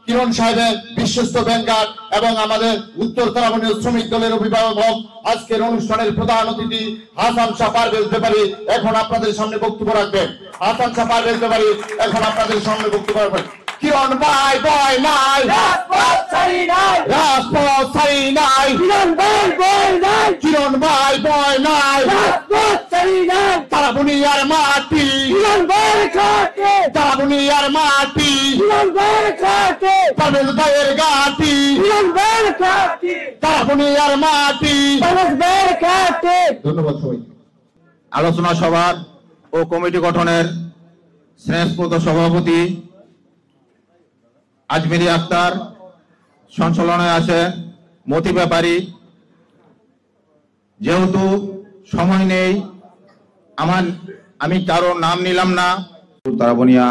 কিরণ সাহেবের বিশ্বস্ত ব্যাংকার এবং আমাদের উত্তর তারাবণী শ্রমিক দলের অভিভাবক আজকের অনুষ্ঠানের প্রধান অতিথি হাসান শাহ পারভেজ ব্যাপারী এখন আপনাদের সামনে বক্তব্য রাখবেন। হাসান শাহ পারভেজ ব্যাপারী এখন আপনাদের সামনে বক্তব্য রাখবেন। কিরণ ভাই ভয় নাই, রাজপথ ছাড়ি নাই, রাজপথ ছাড়ি নাই, কিরণ ভাই ভয় নাই, কিরণ ভাই ভয় নাই, রাজপথ ছাড়ি নাই, তারাবণীর মাটি, কিরণ ভাই খাটে, তারাবণীর মাটি, কিরণ ভাই খাটে, পারভেজ ভাইয়ের ঘাটি, কিরণ ভাই খাটে, তারাবণীর মাটি, পারভেজ ভাইয়ের ঘাটি। ধন্যবাদ সবাই। আলোচনা সভার ও কমিটি গঠনের স্নেহস্পদ সভাপতি আজমেরি আক্তার, সঞ্চালনায় আছে মতি ব্যাপারী। যেহেতু সময় নেই, আমি কারো নাম নিলাম না। তারাবনিয়া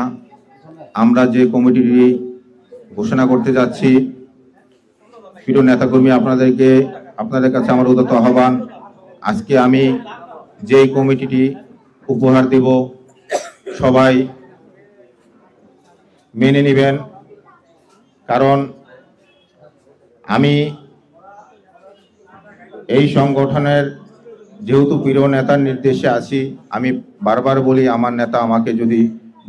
আমরা যে কমিটিটি ঘোষণা করতে যাচ্ছি, প্রিয় নেতাকর্মী, আপনাদের কাছে আমার উদাত্ত আহ্বান, আজকে আমি যে কমিটিটি উপহার দেব সবাই মেনে নেবেন। কারণ আমি এই সংগঠনের যেহেতু প্রিয় নেতার নির্দেশে আছি, আমি বারবার বলি, আমার নেতা আমাকে যদি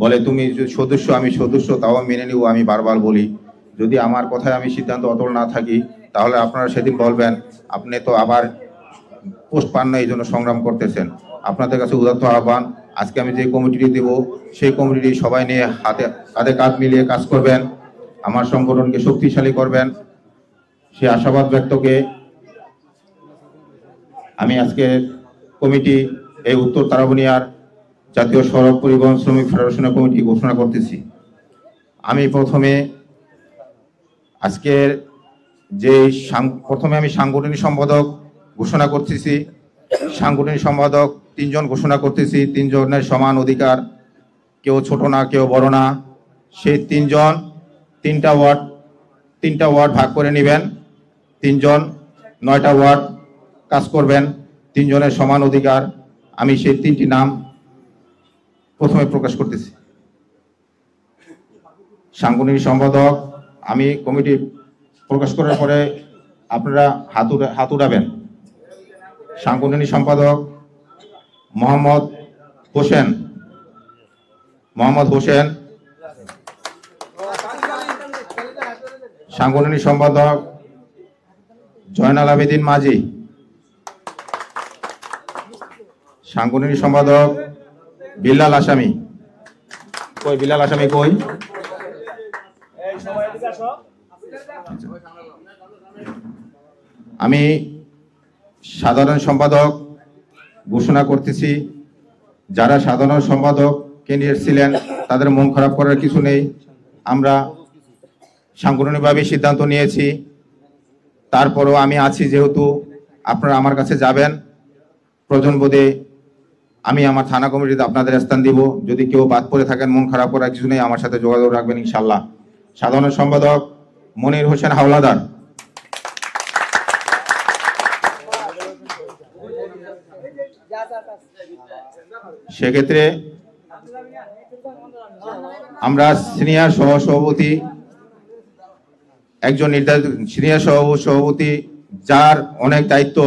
বলে তুমি সদস্য, আমি সদস্য, তাও মেনে নিব। আমি বারবার বলি, যদি আমার কথায় আমি সিদ্ধান্ত অটল না থাকি, তাহলে আপনারা সেদিন বলবেন আপনি তো আবার পোস্ট পান না, এই জন্য সংগ্রাম করতেছেন। আপনাদের কাছে উদাত্ত আহ্বান, আজকে আমি যে কমিটিটি দেব সেই কমিটিটি সবাই নিয়ে হাতে কাঁধ মিলিয়ে কাজ করবেন, আমার সংগঠনকে শক্তিশালী করবেন। সে আশাবাদ ব্যক্তকে আমি আজকে কমিটি এই উত্তর তারাবনিয়ার জাতীয় সড়ক পরিবহন শ্রমিক ফেডারেশনের কমিটি ঘোষণা করতেছি। আমি প্রথমে আমি সাংগঠনিক সম্পাদক ঘোষণা করতেছি। সাংগঠনিক সম্পাদক 3 জন ঘোষণা করতেছি। 3 জনের সমান অধিকার, কেউ ছোট না কেউ বড় না। সেই 3 জন 3টা ওয়ার্ড ভাগ করে নেবেন। 3 জন 9টা ওয়ার্ড কাজ করবেন। 3 জনের সমান অধিকার। আমি সেই 3টি নাম প্রথমে প্রকাশ করতেছি। সাংগঠনিক সম্পাদক, আমি কমিটি প্রকাশ করার পরে আপনারা হাত উঠাবেন। সাংগঠনিক সম্পাদক মোহাম্মদ হোসেন, সাংগঠনিক সম্পাদক জয়নাল আবেদিন মাঝি, সাংগঠনিক সম্পাদক বিলাল আসামি। বিলাল আসামি কই? আমি সাধারণ সম্পাদক ঘোষণা করতেছি। যারা সাধারণ সম্পাদক ক্যান্ডিডেট ছিলেন তাদের মন খারাপ করার কিছু নেই। আমরা সাংগঠনিকভাবে সিদ্ধান্ত নিয়েছি। তারপরও আমি আছি, যেহেতু আপনারা আমার কাছে যাবেন, প্রয়োজন বোধে আমি আমার থানা কমিটিতে আপনাদের স্থান দিব। যদি কেউ বাদ পড়ে থাকেন, মন খারাপ করার কিছু নেই, আমার সাথে যোগাযোগ রাখবেন ইনশাল্লাহ। সাধারণ সম্পাদক মনির হোসেন হাওলাদার, সেক্ষেত্রে আমরা সিনিয়র সহসভাপতি, একজন নির্ধারিত সিনিয়র সভাপতি, যার অনেক দায়িত্ব,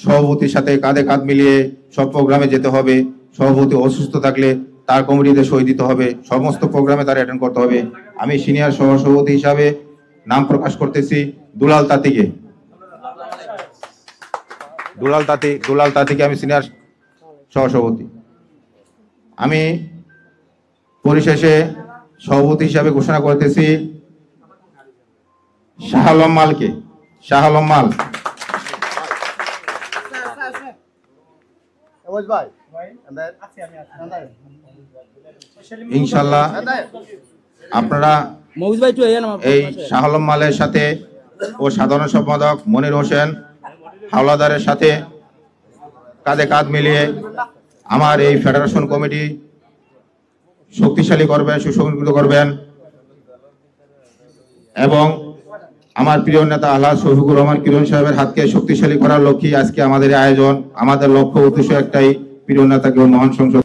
সভাপতির সাথে কাঁধে কাঁধ মিলিয়ে সব প্রোগ্রামে যেতে হবে। সভাপতি অসুস্থ থাকলে তার কমিটিতে সই দিতে হবে, সমস্ত প্রোগ্রামে তার অ্যাটেন্ড করতে হবে। আমি সিনিয়র সহসভাপতি হিসাবে নাম প্রকাশ করতেছি দুলাল তাঁতিকে। দুলাল তাঁতিকে আমি সিনিয়র সহসভাপতি। আমি পরিশেষে সভাপতি হিসাবে ঘোষণা করতেছি শাহ আলম মালকে। শাহ আলম মাল, ইনশাল্লাহ আপনারা এই শাহ আলম মালের সাথে ও সাধারণ সম্পাদক মনির হোসেন হাওলাদারের সাথে কাঁধে কাঁধ মিলিয়ে আমার এই ফেডারেশন কমিটি শক্তিশালী করবেন, সুসংগঠিত করবেন এবং আমার প্রিয় নেতা আল্লাহ শফিকুর রহমান কিরণ সাহেবের হাতকে শক্তিশালী করার লক্ষ্যে আজকে আমাদের আয়োজন। আমাদের লক্ষ্য উদ্দেশ্য একটাই, প্রিয় নেতাকে মহান সংসদ